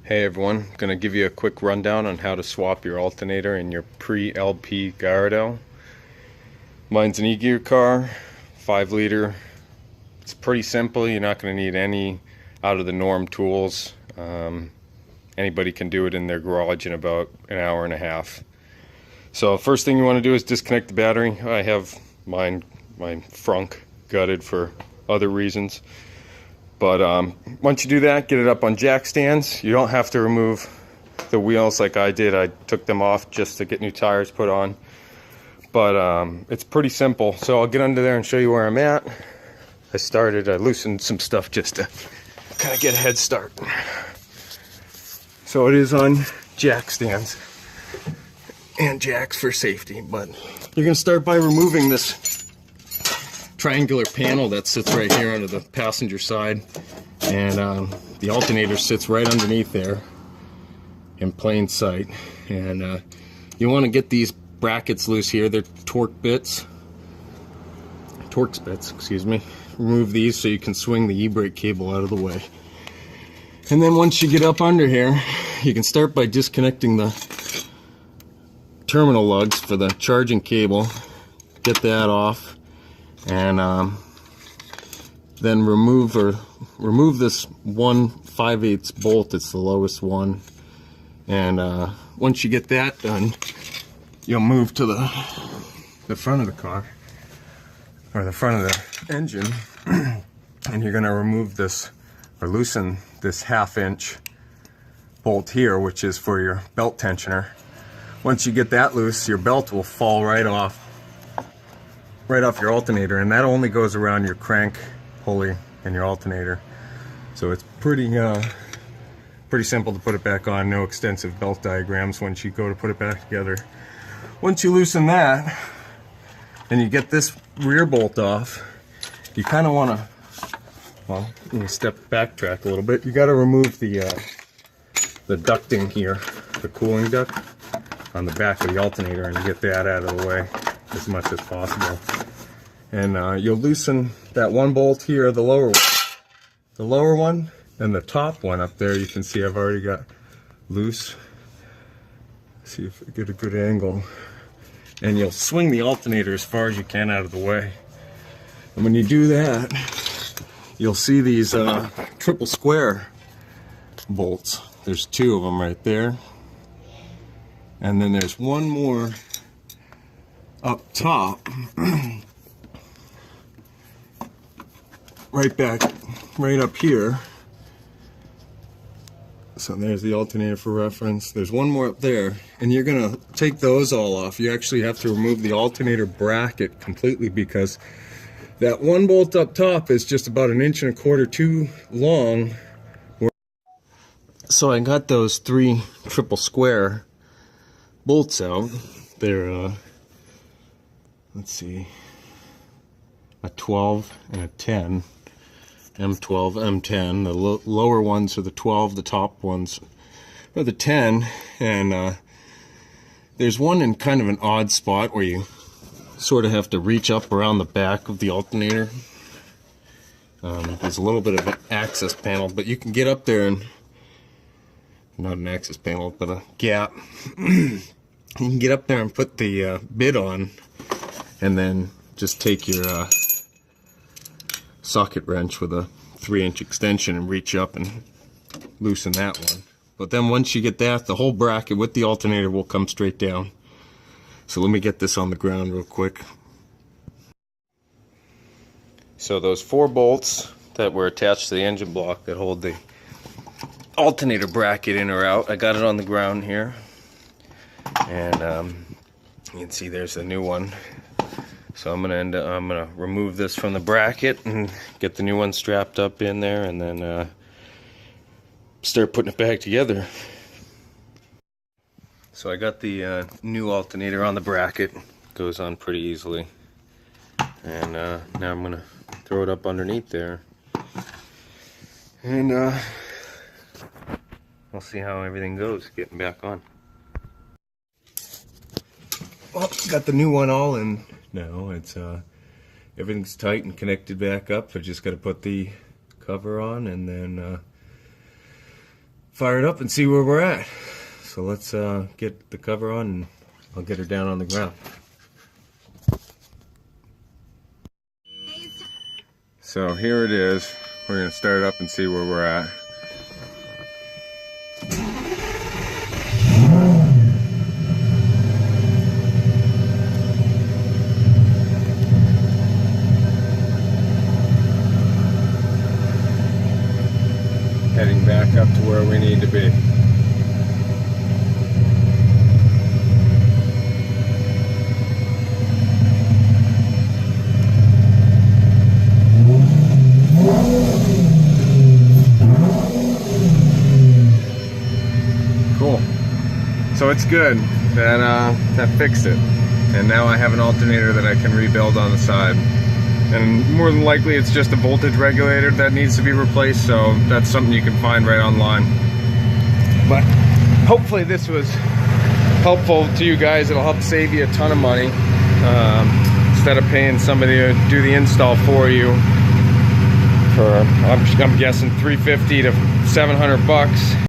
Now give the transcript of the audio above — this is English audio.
Hey everyone, going to give you a quick rundown on how to swap your alternator in your Pre-LP Gallardo. Mine's an e-gear car, 5 liter. It's pretty simple. You're not going to need any out of the norm tools. Anybody can do it in their garage in about an hour and a half. So first thing you want to do is disconnect the battery. I have my frunk gutted for other reasons. But once you do that, get it up on jack stands. You don't have to remove the wheels like I did. I took them off just to get new tires put on. But it's pretty simple. So I'll get under there and show you where I'm at. I loosened some stuff just to kind of get a head start. So it is on jack stands and jacks for safety. But you're going to start by removing this triangular panel that sits right here under the passenger side, and the alternator sits right underneath there in plain sight. And you want to get these brackets loose here. They're torque spits, excuse me. Remove these so you can swing the e-brake cable out of the way. And then once you get up under here, you can start by disconnecting the terminal lugs for the charging cable. Get that off. And then remove this 1 5/8 bolt. It's the lowest one. And once you get that done, you'll move to the front of the car, or the front of the engine, and you're going to remove this, or loosen this 1/2 inch bolt here, which is for your belt tensioner. Once you get that loose, your belt will fall right off your alternator, and that only goes around your crank pulley and your alternator. So it's pretty simple to put it back on. No extensive belt diagrams once you go to put it back together. Once you loosen that and you get this rear bolt off, you kind of want to, well, let me backtrack a little bit. You got to remove the ducting here, the cooling duct on the back of the alternator, and get that out of the way as much as possible. And you'll loosen that one bolt here, the lower one, and the top one up there. You can see I've already got loose. See if I get a good angle. And you'll swing the alternator as far as you can out of the way. And when you do that, you'll see these triple square bolts. There's 2 of them right there. And then there's one more up top, right up here. So there's the alternator for reference. There's one more up there, and you're gonna take those all off. You actually have to remove the alternator bracket completely, because that one bolt up top is just about 1.25 inches too long. So I got those 3 triple square bolts out. They're let's see, a 12 and a 10, M12, M10. The lower ones are the 12, the top ones are the 10. And there's one in kind of an odd spot where you sort of have to reach up around the back of the alternator. There's a little bit of an access panel, but you can get up there, and not an access panel, but a gap. You can get up there and put the bit on, and then just take your socket wrench with a 3-inch extension and reach up and loosen that one. But then once you get that, the whole bracket with the alternator will come straight down. So let me get this on the ground real quick. So those 4 bolts that were attached to the engine block that hold the alternator bracket in or out, I got it on the ground here. And you can see there's a new one. So I'm gonna remove this from the bracket and get the new one strapped up in there, and then start putting it back together. So I got the new alternator on the bracket. Goes on pretty easily. And now I'm gonna throw it up underneath there, and we'll see how everything goes getting back on. Well, got the new one all in now. It's everything's tight and connected back up. I just got to put the cover on and then fire it up and see where we're at. So let's get the cover on and I'll get her down on the ground. So here it is. We're going to start it up and see where we're at. Heading back up to where we need to be. Cool. So it's good. That fixed it. And now I have an alternator that I can rebuild on the side. And more than likely it's just a voltage regulator that needs to be replaced, so that's something you can find right online. But hopefully this was helpful to you guys. It'll help save you a ton of money instead of paying somebody to do the install for you for, I'm guessing, $350 to $700.